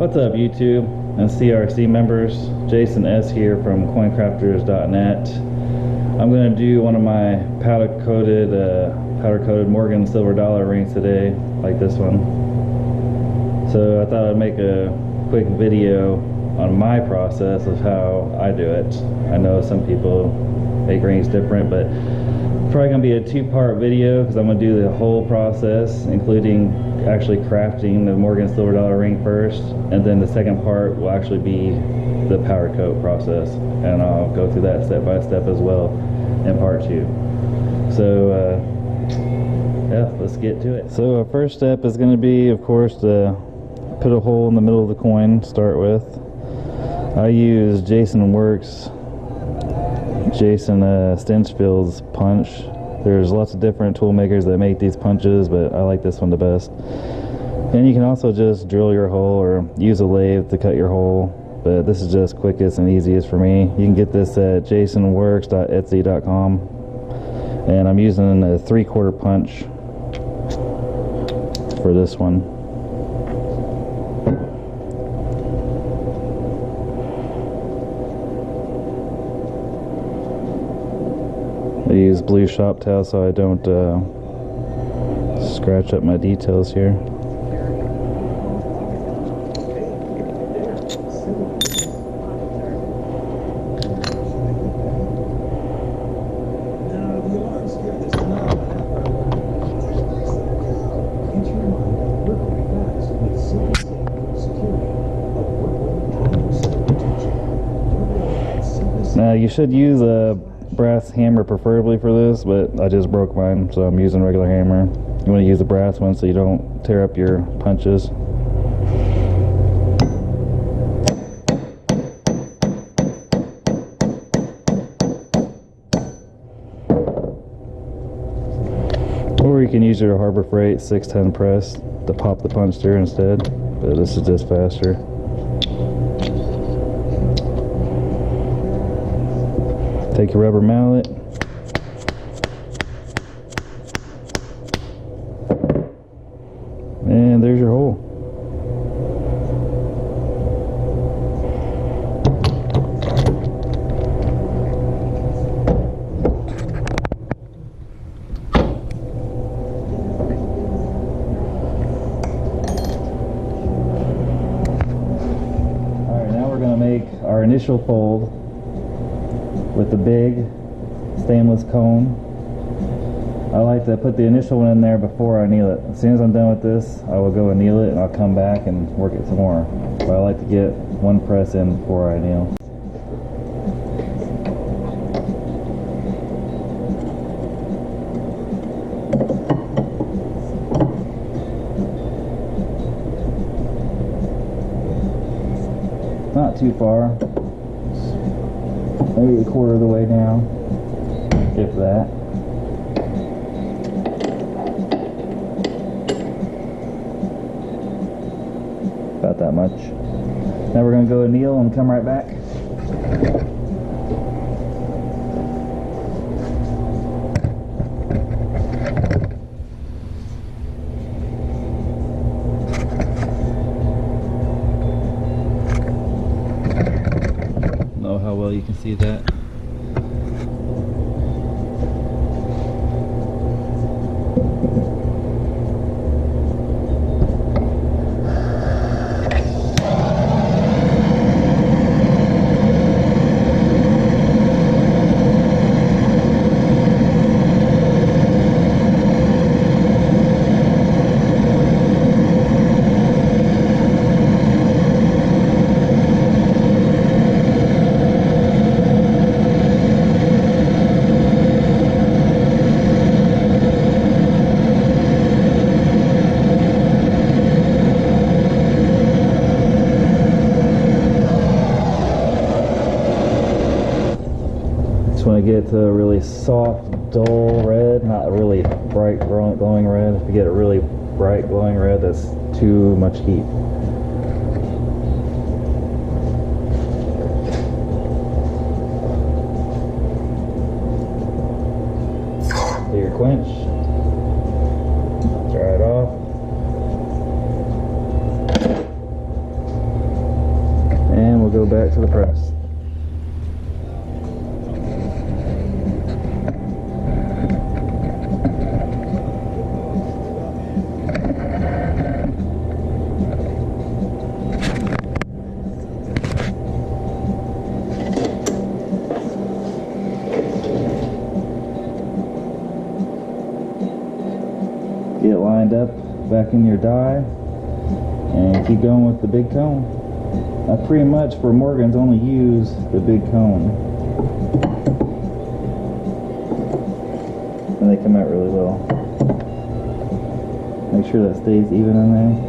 What's up, YouTube and CRC members? Jason S here from CoinCrafters.net. I'm going to do one of my powder-coated Morgan silver dollar rings today, like this one. So I thought I'd make a quick video on my process of how I do it. I know some people make rings different, but it's probably going to be a two-part video because I'm going to do the whole process, including actually crafting the Morgan silver dollar ring first, and then the second part will actually be the powder coat process, and I'll go through that step by step as well in part 2. So yeah, let's get to it. So our first step is going to be, of course, to put a hole in the middle of the coin to start with. I use Jason Stinchfield's punch. There's lots of different tool makers that make these punches, but I like this one the best. And you can also just drill your hole or use a lathe to cut your hole, but this is just quickest and easiest for me. You can get this at jasonworks.etsy.com, and I'm using a 3/4 punch for this one. I use blue shop towel so I don't scratch up my details here. Now you should use a brass hammer preferably for this, but I just broke mine, so I'm using a regular hammer. You want to use a brass one so you don't tear up your punches. Or you can use your Harbor Freight 610 press to pop the punch through instead, but this is just faster. Take your rubber mallet, and there's your hole. Alright, now we're going to make our initial fold with the big stainless cone. I like to put the initial one in there before I anneal it. As soon as I'm done with this, I will go anneal it and I'll come back and work it some more. But I like to get one press in before I anneal. Not too far. Maybe a quarter of the way down, if that. About that much. Now we're going to go anneal and come right back. Know how well you can see that. Just want to get it to a really soft, dull red, not really bright glowing red. If you get a really bright glowing red, that's too much heat. Do your quench, dry it off. back to the press. Get lined up back in your die and keep going with the big cone. I pretty much for Morgans only use the big cone, and they come out really well. Make sure that stays even in there.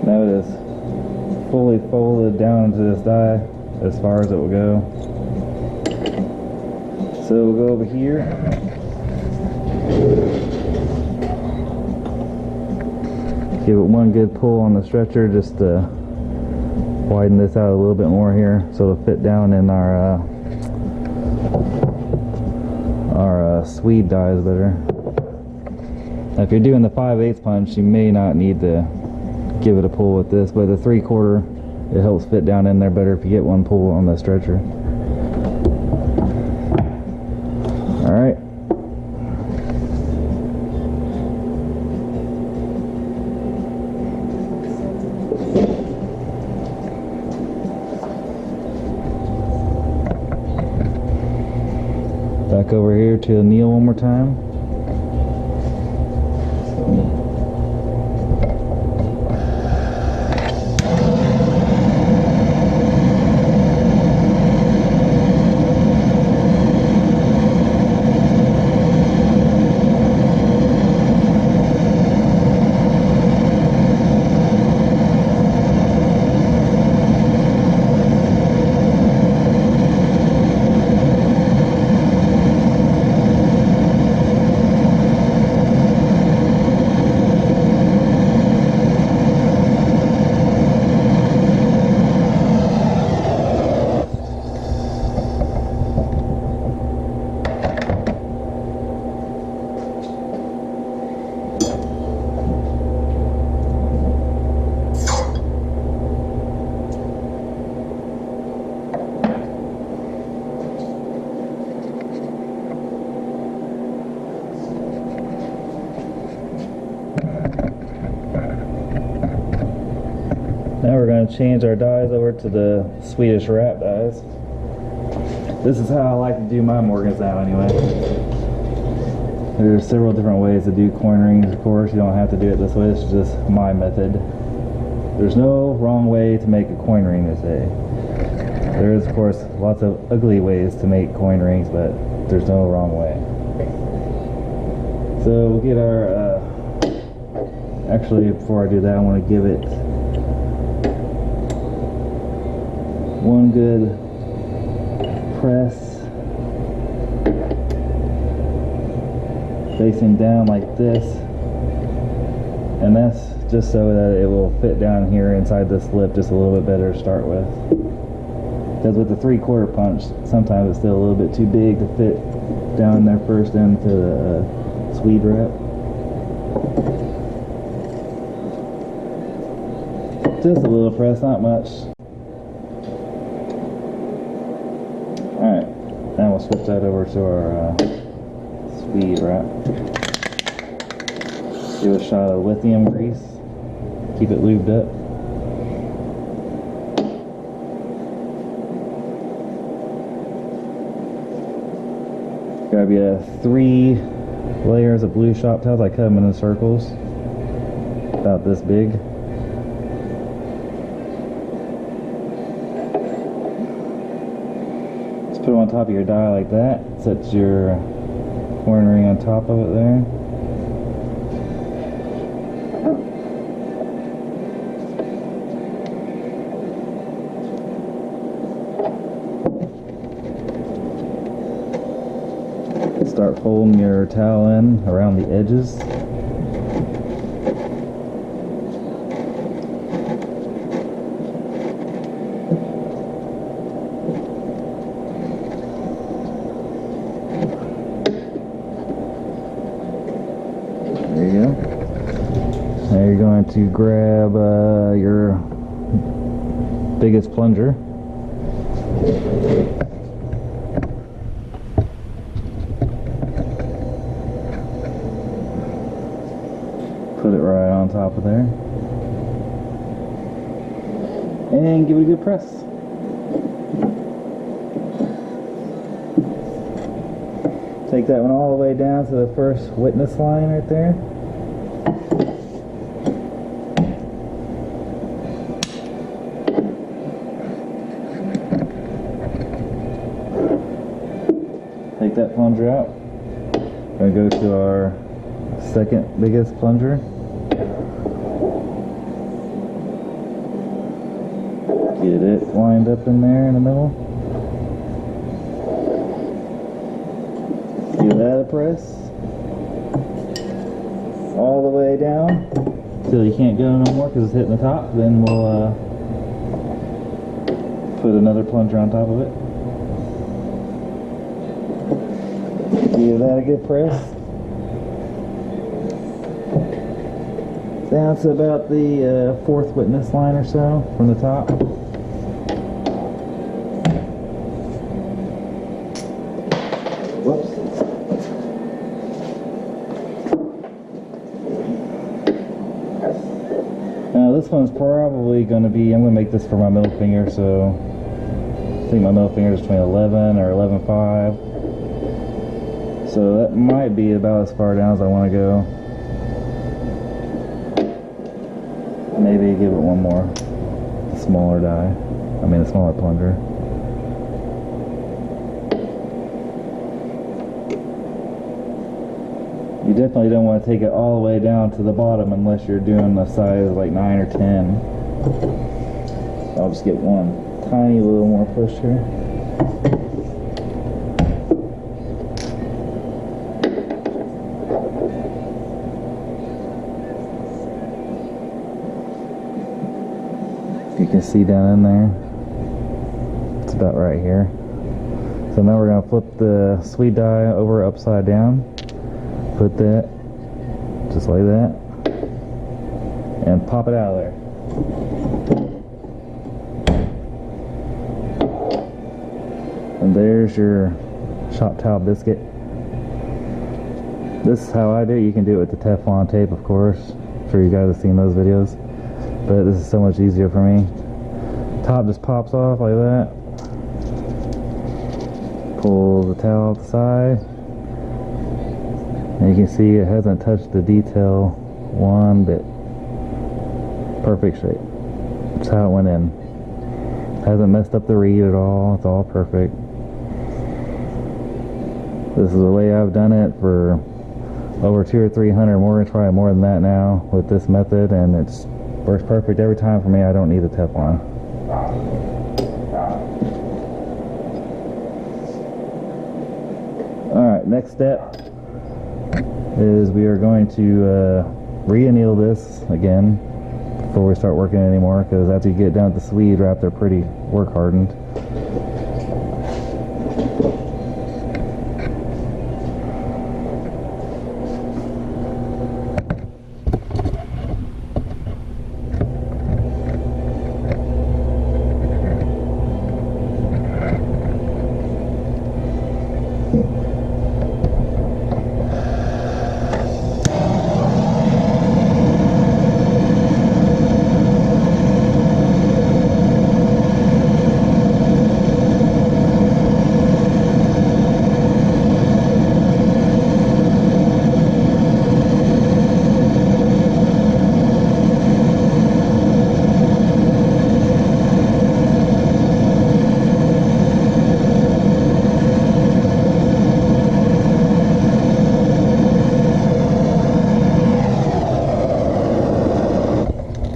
Now it is fully folded down into this die as far as it will go. So we'll go over here. Give it one good pull on the stretcher just to widen this out a little bit more here so it'll fit down in our Swede dies better. Now, if you're doing the 5/8 punch, you may not need to give it a pull with this, but the 3/4, it helps fit down in there better if you get one pull on the stretcher. All right. Back over here to kneel one more time. Now we're going to change our dies over to the Swedish wrap dies. This is how I like to do my Morgans now anyway. There's several different ways to do coin rings, of course. You don't have to do it this way. This is just my method. There's no wrong way to make a coin ring, they say. There is, of course, lots of ugly ways to make coin rings, but there's no wrong way. So we'll get our, actually before I do that, I want to give it one good press, facing down like this, and that's just so that it will fit down here inside this lip just a little bit better to start with. Because with the 3/4 punch, sometimes it's still a little bit too big to fit down there first into the Swede wrap. Just a little press, not much. Alright, now we'll switch that over to our Swede wrap. Do a shot of lithium grease. Keep it lubed up. Grab you 3 layers of blue shop towels. I cut them into circles about this big. Just put them on top of your die like that. Set your coin ring on top of it there. Start folding your towel in around the edges. you're going to grab your biggest plunger. Put it right on top of there. And give it a good press. Take that one all the way down to the first witness line right there. Take that plunger out. We're going to go to our second biggest plunger. Get it lined up in there in the middle. Give that a press. All the way down till you can't go no more because it's hitting the top. Then we'll put another plunger on top of it. Give that a good press. Down to about the fourth witness line or so from the top. Whoops. Now this one's probably going to be, I'm going to make this for my middle finger, so I think my middle finger is between 11 or 11.5. So that might be about as far down as I want to go. Maybe give it one more smaller die. I mean a smaller plunger. You definitely don't want to take it all the way down to the bottom unless you're doing a size like 9 or 10. I'll just get one tiny little more push here. You can see down in there, it's about right here. So now we're going to flip the Swede die over upside down, put that just like that, and pop it out of there. And there's your shop towel biscuit. This is how I do it. You can do it with the Teflon tape, of course. I'm sure you guys have seen those videos. But this is so much easier for me. Top just pops off like that. Pull the towel off the side. And you can see it hasn't touched the detail one bit. Perfect shape. That's how it went in. Hasn't messed up the reed at all. It's all perfect. This is the way I've done it for over 200 or 300. We're gonna try more than that now with this method, and it's works perfect every time for me. I don't need the Teflon. Alright, next step is we are going to re-anneal this again before we start working anymore, because after you get down to the Swede wrap, they're pretty work hardened.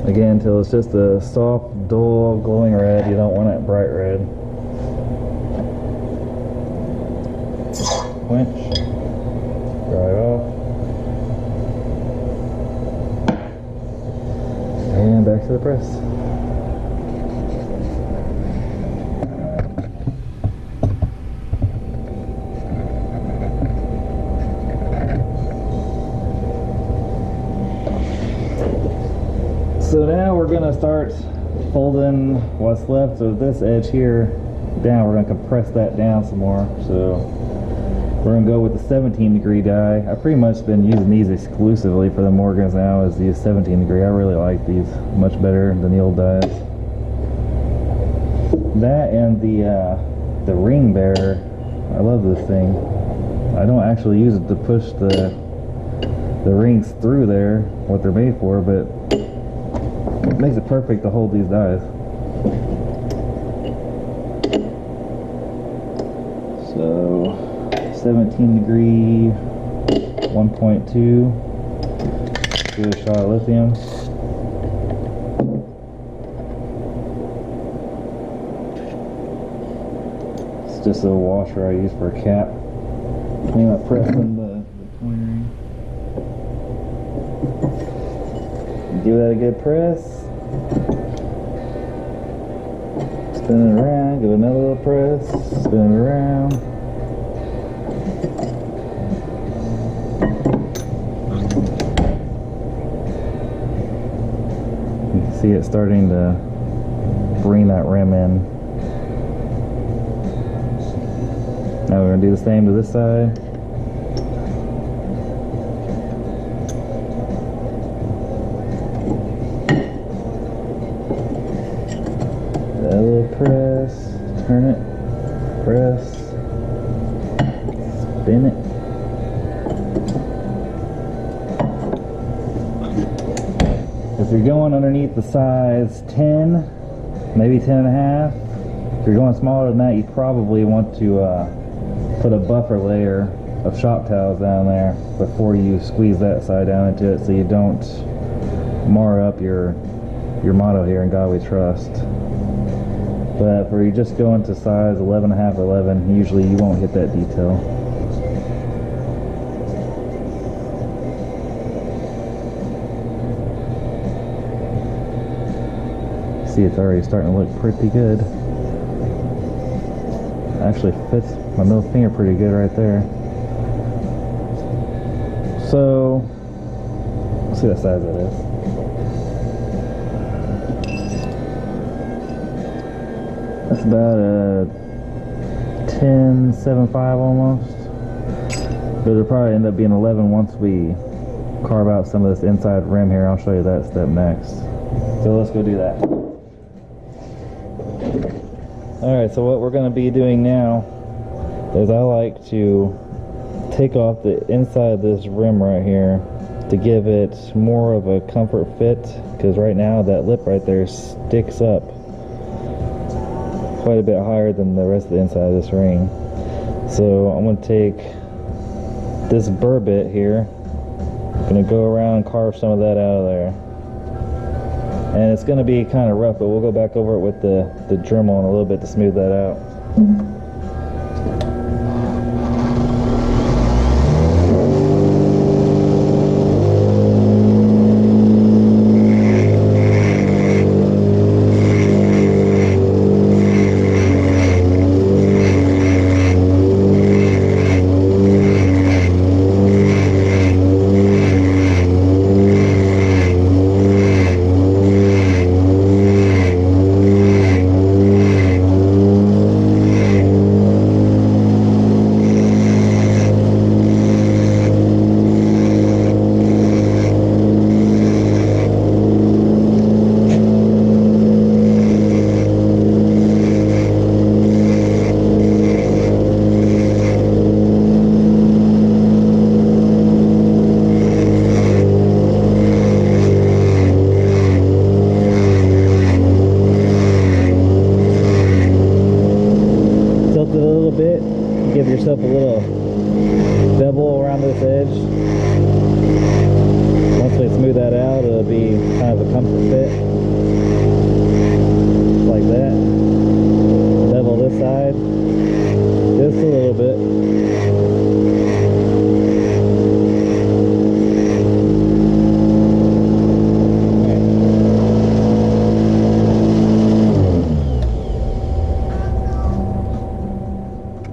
Again, until it's just a soft, dull, glowing red. You don't want it bright red. Quench. Dry it off. And back to the press. gonna start folding what's left of this edge here down. We're gonna compress that down some more. So we're gonna go with the 17-degree die. I've pretty much been using these exclusively for the Morgans now, is these 17-degree. I really like these much better than the old dies. That and the ring bearer, I love this thing. I don't actually use it to push the rings through there, what they're made for, but it makes it perfect to hold these dies. So 17-degree 1.2, do a shot of lithium. It's just a washer I use for a cap. I'm not pressing the coin ring. Give that a good press. Spin it around, give it another little press, spin it around. You can see it starting to bring that rim in. Now we're going to do the same to this side. Press, turn it, press, spin it. If you're going underneath the size 10, maybe 10 and a half, if you're going smaller than that, you probably want to put a buffer layer of shop towels down there before you squeeze that side down into it, so you don't mar up your motto here, "In God We Trust." But if you're just going to size 11.5 or 11, usually you won't hit that detail. See, it's already starting to look pretty good. Actually fits my middle finger pretty good right there. So, let's see what size that is. That's about a 10.75 almost. But it'll probably end up being 11 once we carve out some of this inside rim here. I'll show you that step next. So let's go do that. Alright, so what we're going to be doing now is I like to take off the inside of this rim right here to give it more of a comfort fit, because right now that lip right there sticks up quite a bit higher than the rest of the inside of this ring. So I'm going to take this burr bit here, I'm going to go around and carve some of that out of there. And it's going to be kind of rough, but we'll go back over it with the Dremel in a little bit to smooth that out. Give yourself a little bevel around this edge. Once we smooth that out, it'll be kind of a comfort fit. Like that. Bevel this side. Just a little bit.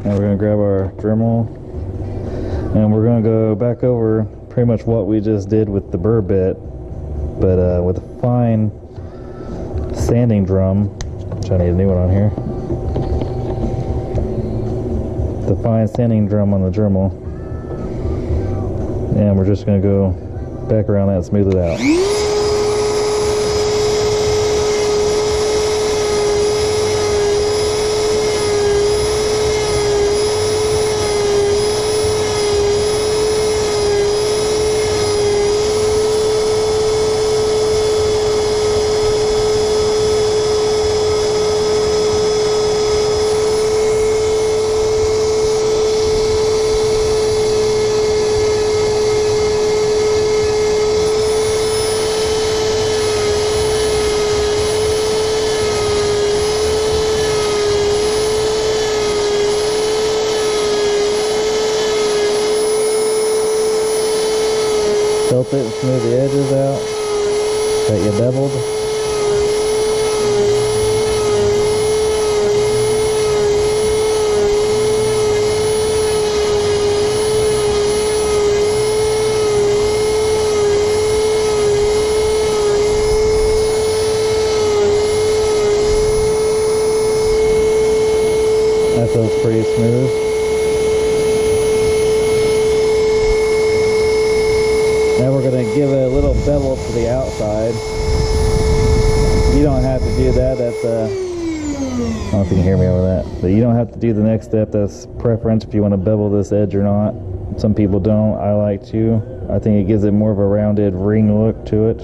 Now we're going to grab our Dremel and we're going to go back over pretty much what we just did with the burr bit, but with a fine sanding drum, which I need a new one on here. The fine sanding drum on the Dremel. And we're just going to go back around that and smooth it out. Felt it and smooth the edges out that you beveled. That feels pretty smooth. Now we're going to give it a little bevel to the outside. You don't have to do that. That's I don't know if you can hear me over that. But you don't have to do the next step. That's preference if you want to bevel this edge or not. Some people don't. I like to. I think it gives it more of a rounded ring look to it.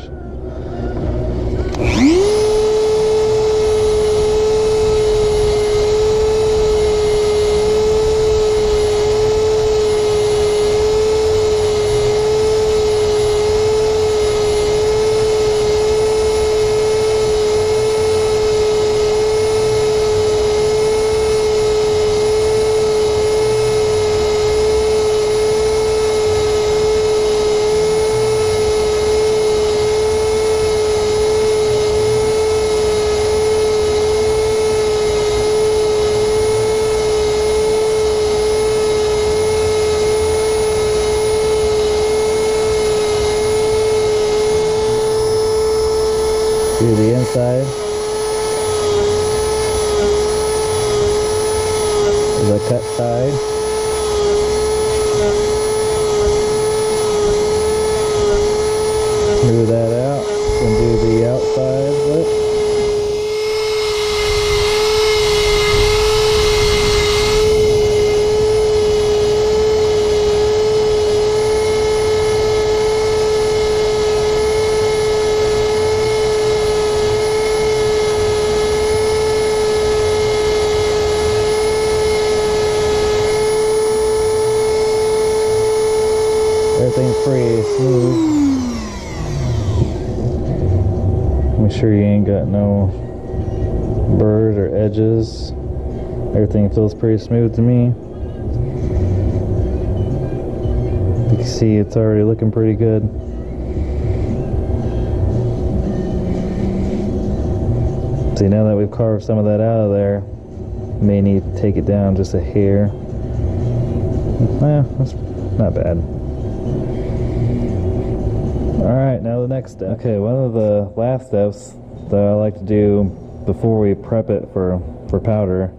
Do the inside, the cut side, smooth that out, and do the outside lip. Everything's pretty smooth. Make sure you ain't got no burrs or edges. Everything feels pretty smooth to me. You can see it's already looking pretty good. See, now that we've carved some of that out of there, may need to take it down just a hair. That's not bad. Alright, now the next step. Okay, one of the last steps that I like to do before we prep it for powder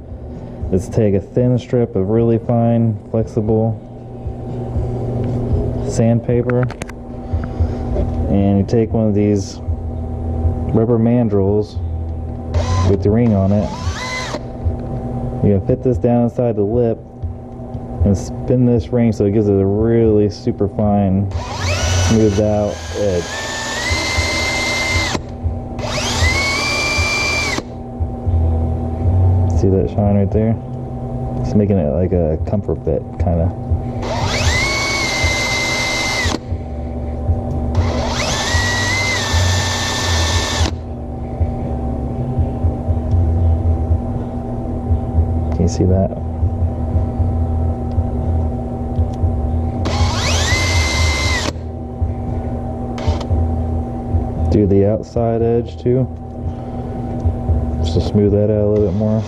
is take a thin strip of really fine, flexible sandpaper, and you take one of these rubber mandrels with the ring on it. You're gonna fit this down inside the lip and spin this ring so it gives it a really super fine, smoothed out edge. See that shine right there? It's making it like a comfort bit, kind of. Can you see that? Do the outside edge too, just to smooth that out a little bit more.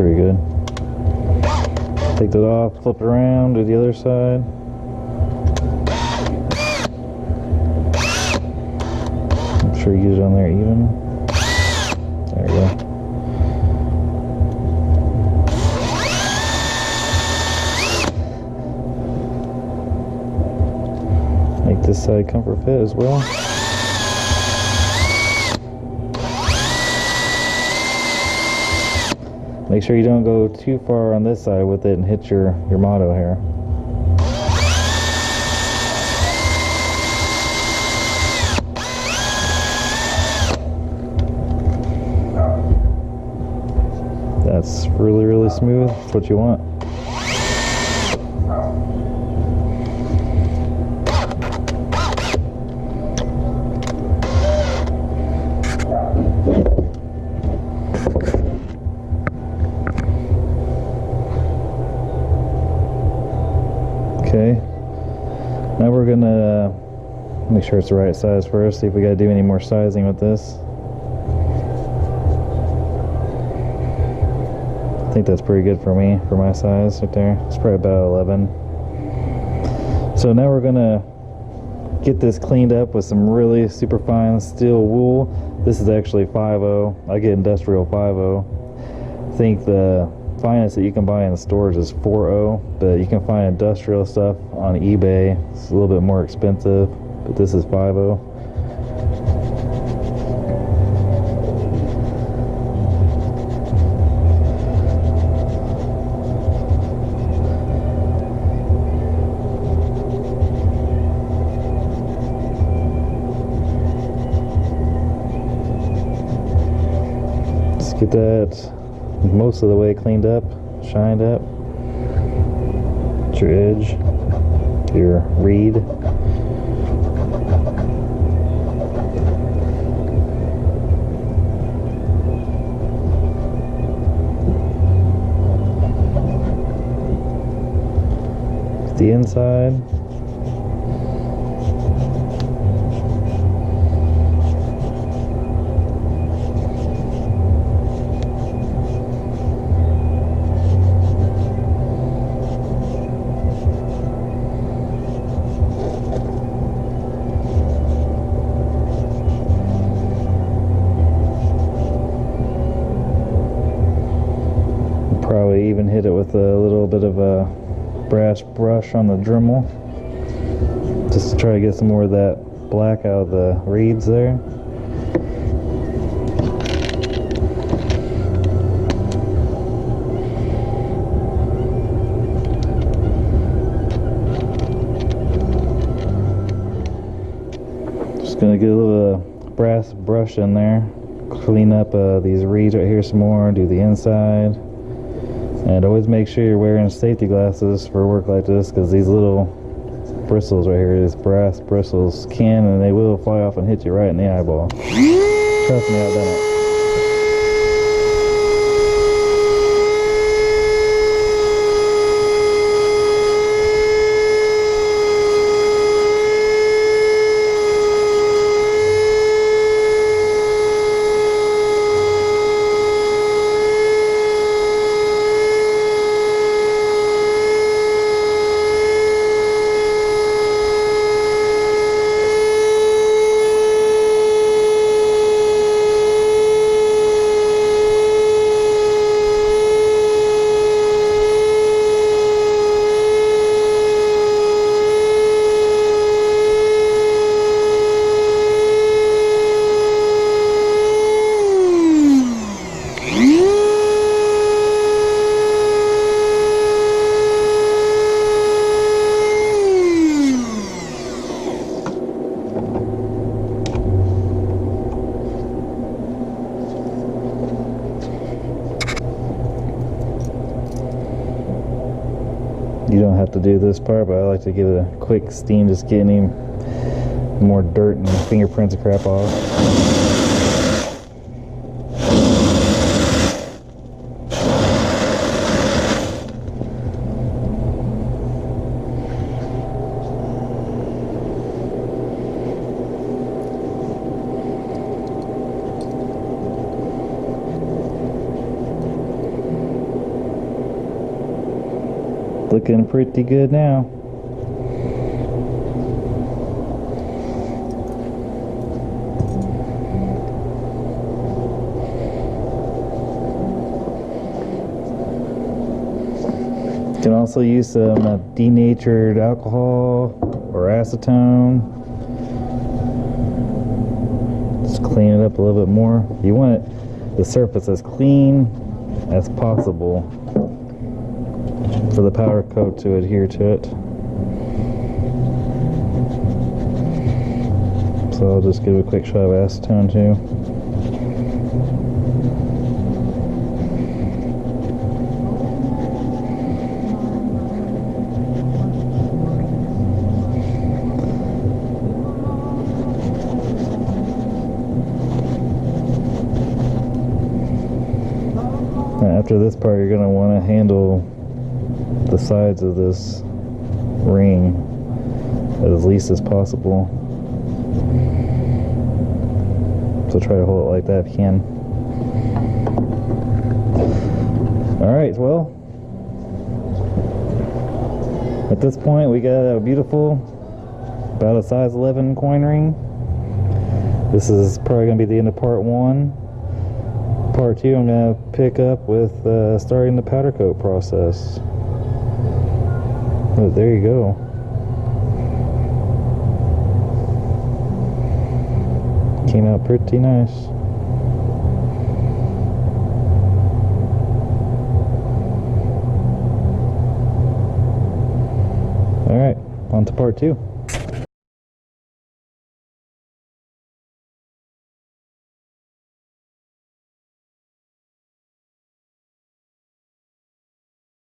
pretty good. Take that off, flip it around, do the other side. Make sure you get it on there even. There we go. Make this side comfort fit as well. Make sure you don't go too far on this side with it and hit your motto here. That's really, really smooth. That's what you want. Okay, now we're gonna make sure it's the right size first, see if we gotta do any more sizing with this. I think that's pretty good for me, for my size right there. It's probably about 11. So now we're gonna get this cleaned up with some really super fine steel wool. This is actually 5.0. I get industrial 5.0. I think the finest that you can buy in the stores is 4.0, but you can find industrial stuff on eBay. It's a little bit more expensive, but this is 5.0. Let's get that most of the way cleaned up, shined up. Your edge, your reed. The inside. Probably even hit it with a little bit of a brass brush on the Dremel, just to try to get some more of that black out of the reeds there. Just gonna get a little brass brush in there, clean up these reeds right here some more, do the inside. And always make sure you're wearing safety glasses for work like this, because these little bristles right here, these brass bristles, can and they will fly off and hit you right in the eyeball. Trust me, I've done it. You don't have to do this part, but I like to give it a quick steam, just get any more dirt and fingerprints and crap off. Looking pretty good now. You can also use some denatured alcohol or acetone. Just clean it up a little bit more. You want the surface as clean as possible for the powder coat to adhere to it. So I'll just give it a quick shot of acetone too. After this part, you're going to want to handle the sides of this ring as least as possible. So try to hold it like that if you can. Alright, well, at this point we got a beautiful, about a size 11 coin ring. This is probably going to be the end of part 1. Part 2 I'm going to pick up with starting the powder coat process. Oh, there you go. Came out pretty nice. Alright, on to part 2.